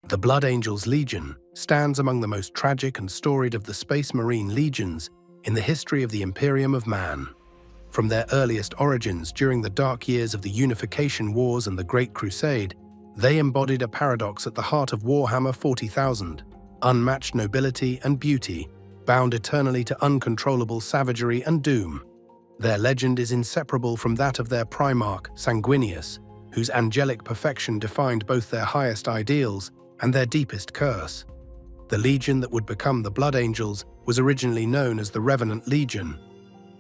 The Blood Angels Legion stands among the most tragic and storied of the Space Marine legions in the history of the Imperium of Man. From their earliest origins during the dark years of the Unification Wars and the Great Crusade, they embodied a paradox at the heart of Warhammer 40,000: unmatched nobility and beauty, bound eternally to uncontrollable savagery and doom. Their legend is inseparable from that of their primarch, Sanguinius, whose angelic perfection defined both their highest ideals and their deepest curse. The legion that would become the Blood Angels was originally known as the Revenant Legion.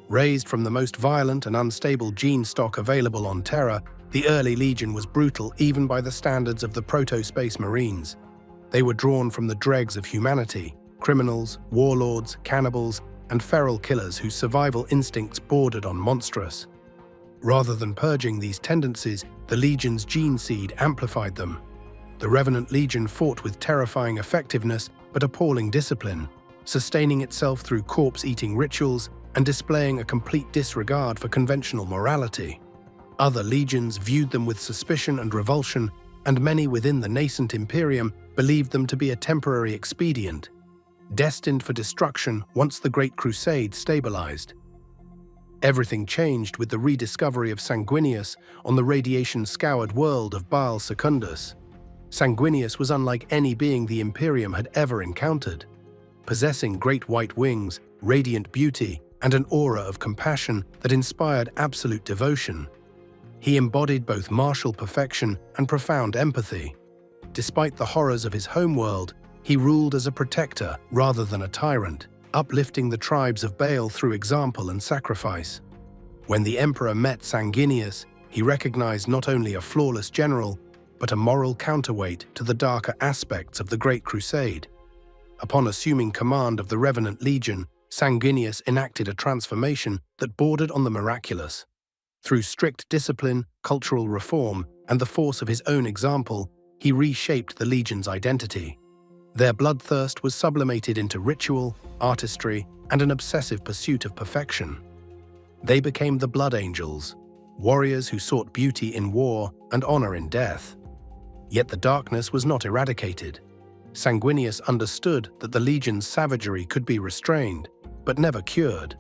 Raised from the most violent and unstable gene stock available on Terra, the early legion was brutal even by the standards of the Proto-Space Marines. They were drawn from the dregs of humanity: criminals, warlords, cannibals, and feral killers whose survival instincts bordered on monstrous. Rather than purging these tendencies, the legion's gene seed amplified them. The Revenant Legion fought with terrifying effectiveness but appalling discipline, sustaining itself through corpse-eating rituals and displaying a complete disregard for conventional morality. Other legions viewed them with suspicion and revulsion, and many within the nascent Imperium believed them to be a temporary expedient, destined for destruction once the Great Crusade stabilized. Everything changed with the rediscovery of Sanguinius on the radiation-scoured world of Baal Secundus. Sanguinius was unlike any being the Imperium had ever encountered. Possessing great white wings, radiant beauty, and an aura of compassion that inspired absolute devotion, he embodied both martial perfection and profound empathy. Despite the horrors of his homeworld, he ruled as a protector rather than a tyrant, uplifting the tribes of Baal through example and sacrifice. When the Emperor met Sanguinius, he recognized not only a flawless general, but a moral counterweight to the darker aspects of the Great Crusade. Upon assuming command of the Revenant Legion, Sanguinius enacted a transformation that bordered on the miraculous. Through strict discipline, cultural reform, and the force of his own example, he reshaped the Legion's identity. Their bloodthirst was sublimated into ritual, artistry, and an obsessive pursuit of perfection. They became the Blood Angels, warriors who sought beauty in war and honor in death. Yet the darkness was not eradicated. Sanguinius understood that the Legion's savagery could be restrained, but never cured.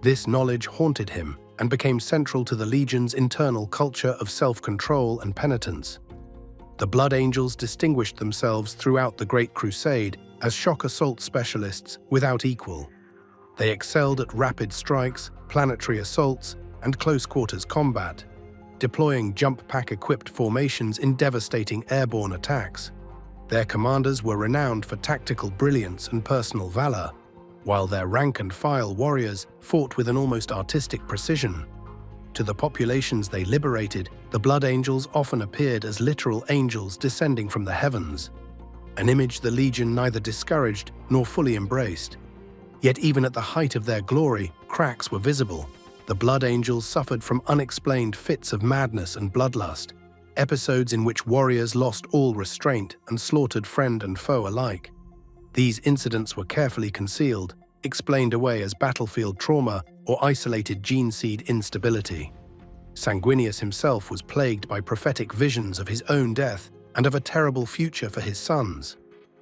This knowledge haunted him and became central to the Legion's internal culture of self-control and penitence. The Blood Angels distinguished themselves throughout the Great Crusade as shock assault specialists without equal. They excelled at rapid strikes, planetary assaults, and close-quarters combat, deploying jump-pack-equipped formations in devastating airborne attacks. Their commanders were renowned for tactical brilliance and personal valor, while their rank-and-file warriors fought with an almost artistic precision. To the populations they liberated, the Blood Angels often appeared as literal angels descending from the heavens, an image the Legion neither discouraged nor fully embraced. Yet even at the height of their glory, cracks were visible. The Blood Angels suffered from unexplained fits of madness and bloodlust, episodes in which warriors lost all restraint and slaughtered friend and foe alike. These incidents were carefully concealed, explained away as battlefield trauma or isolated gene seed instability. Sanguinius himself was plagued by prophetic visions of his own death and of a terrible future for his sons.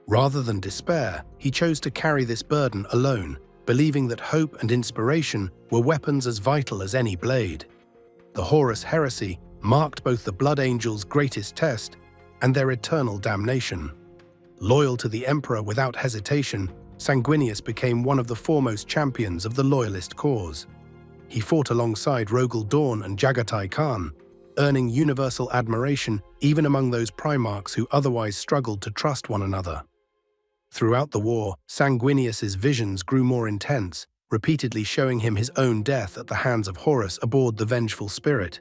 Rather than despair, he chose to carry this burden alone, believing that hope and inspiration were weapons as vital as any blade. The Horus Heresy marked both the Blood Angels' greatest test and their eternal damnation. Loyal to the Emperor without hesitation, Sanguinius became one of the foremost champions of the Loyalist cause. He fought alongside Rogel Dawn and Jagatai Khan, earning universal admiration even among those primarchs who otherwise struggled to trust one another. Throughout the war, Sanguinius's visions grew more intense, repeatedly showing him his own death at the hands of Horus aboard the Vengeful Spirit.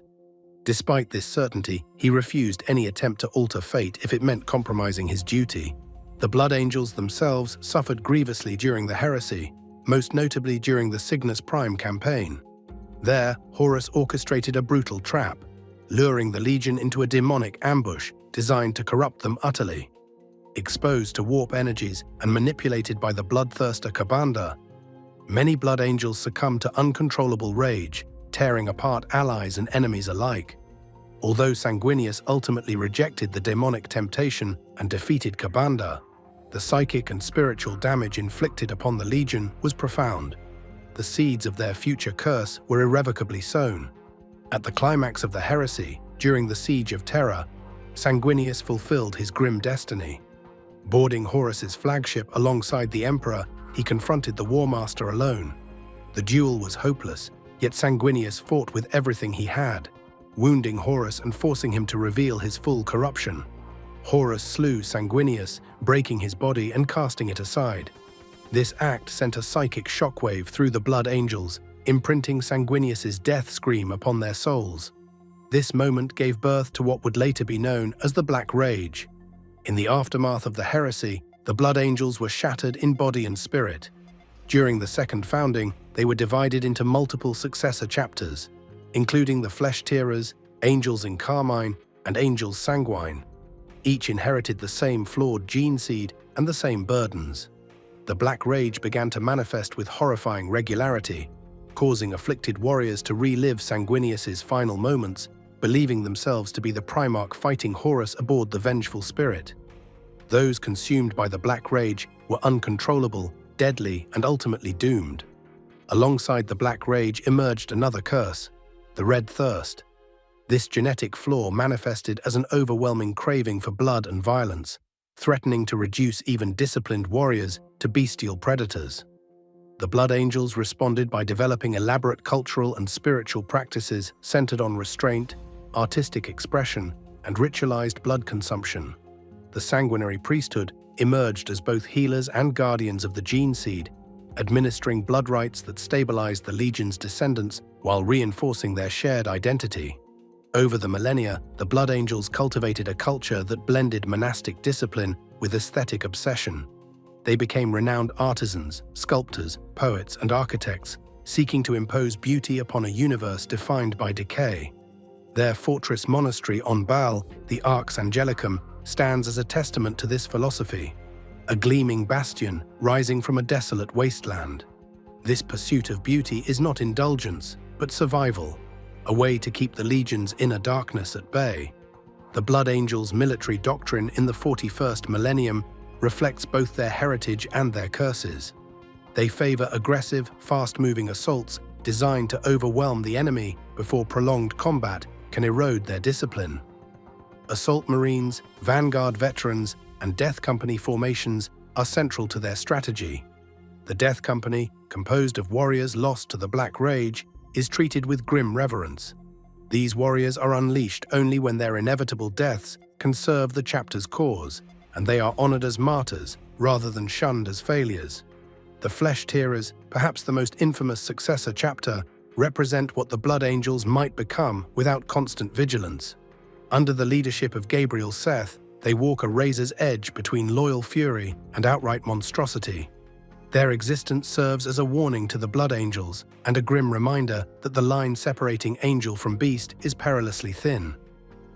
Despite this certainty, he refused any attempt to alter fate if it meant compromising his duty. The Blood Angels themselves suffered grievously during the heresy, most notably during the Cygnus Prime campaign. There, Horus orchestrated a brutal trap, luring the Legion into a demonic ambush designed to corrupt them utterly. Exposed to warp energies and manipulated by the bloodthirster Kabanda, many Blood Angels succumbed to uncontrollable rage, tearing apart allies and enemies alike. Although Sanguinius ultimately rejected the demonic temptation and defeated Kabanda, the psychic and spiritual damage inflicted upon the Legion was profound. The seeds of their future curse were irrevocably sown. At the climax of the heresy, during the Siege of Terra, Sanguinius fulfilled his grim destiny. Boarding Horus's flagship alongside the Emperor, he confronted the War Master alone. The duel was hopeless, yet Sanguinius fought with everything he had, wounding Horus and forcing him to reveal his full corruption. Horus slew Sanguinius, breaking his body and casting it aside. This act sent a psychic shockwave through the Blood Angels, imprinting Sanguinius's death scream upon their souls. This moment gave birth to what would later be known as the Black Rage. In the aftermath of the heresy, the Blood Angels were shattered in body and spirit. During the Second Founding, they were divided into multiple successor chapters, including the Flesh-Tearers, Angels in Carmine, and Angels Sanguine. Each inherited the same flawed gene seed and the same burdens. The Black Rage began to manifest with horrifying regularity, causing afflicted warriors to relive Sanguinius's final moments, believing themselves to be the Primarch fighting Horus aboard the vengeful spirit. Those consumed by the Black Rage were uncontrollable, deadly, and ultimately doomed. Alongside the Black Rage emerged another curse, the Red Thirst. This genetic flaw manifested as an overwhelming craving for blood and violence, threatening to reduce even disciplined warriors to bestial predators. The Blood Angels responded by developing elaborate cultural and spiritual practices centered on restraint, artistic expression, and ritualized blood consumption. The sanguinary priesthood emerged as both healers and guardians of the gene seed, administering blood rites that stabilized the Legion's descendants while reinforcing their shared identity. Over the millennia, the Blood Angels cultivated a culture that blended monastic discipline with aesthetic obsession. They became renowned artisans, sculptors, poets, and architects, seeking to impose beauty upon a universe defined by decay. Their fortress monastery on Baal, the Arx Angelicum, stands as a testament to this philosophy, a gleaming bastion rising from a desolate wasteland. This pursuit of beauty is not indulgence, but survival, a way to keep the Legion's inner darkness at bay. The Blood Angels' military doctrine in the 41st millennium reflects both their heritage and their curses. They favor aggressive, fast-moving assaults designed to overwhelm the enemy before prolonged combat can erode their discipline. Assault Marines, Vanguard veterans, and Death Company formations are central to their strategy. The Death Company, composed of warriors lost to the Black Rage, is treated with grim reverence. These warriors are unleashed only when their inevitable deaths can serve the chapter's cause, and they are honored as martyrs rather than shunned as failures. The Flesh-Tearers, perhaps the most infamous successor chapter, represent what the Blood Angels might become without constant vigilance. Under the leadership of Gabriel Seth, they walk a razor's edge between loyal fury and outright monstrosity. Their existence serves as a warning to the Blood Angels and a grim reminder that the line separating angel from beast is perilously thin.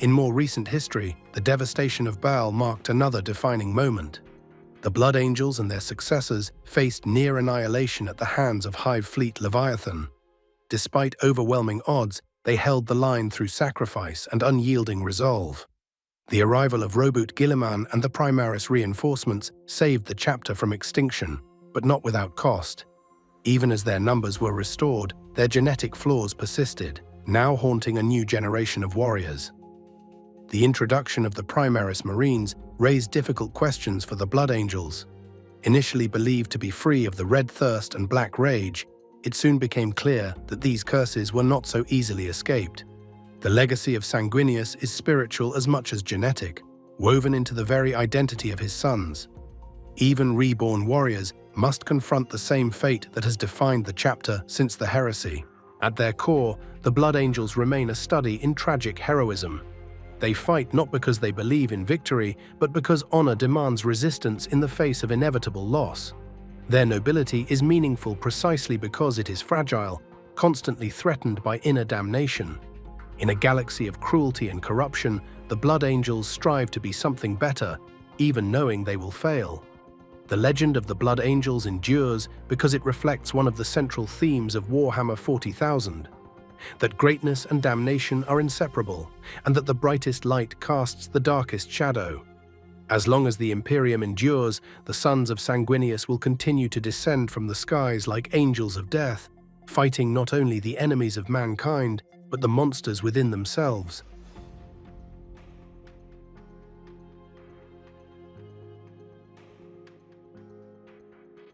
In more recent history, the devastation of Baal marked another defining moment. The Blood Angels and their successors faced near annihilation at the hands of Hive Fleet Leviathan. Despite overwhelming odds, they held the line through sacrifice and unyielding resolve. The arrival of Robut Guilliman and the Primaris reinforcements saved the chapter from extinction, but not without cost. Even as their numbers were restored, their genetic flaws persisted, now haunting a new generation of warriors. The introduction of the Primaris Marines raised difficult questions for the Blood Angels. Initially believed to be free of the Red Thirst and Black Rage, it soon became clear that these curses were not so easily escaped. The legacy of Sanguinius is spiritual as much as genetic, woven into the very identity of his sons. Even reborn warriors must confront the same fate that has defined the chapter since the heresy. At their core, the Blood Angels remain a study in tragic heroism. They fight not because they believe in victory, but because honor demands resistance in the face of inevitable loss. Their nobility is meaningful precisely because it is fragile, constantly threatened by inner damnation. In a galaxy of cruelty and corruption, the Blood Angels strive to be something better, even knowing they will fail. The legend of the Blood Angels endures because it reflects one of the central themes of Warhammer 40,000. that greatness and damnation are inseparable, and that the brightest light casts the darkest shadow. As long as the Imperium endures, the sons of Sanguinius will continue to descend from the skies like angels of death, fighting not only the enemies of mankind, but the monsters within themselves.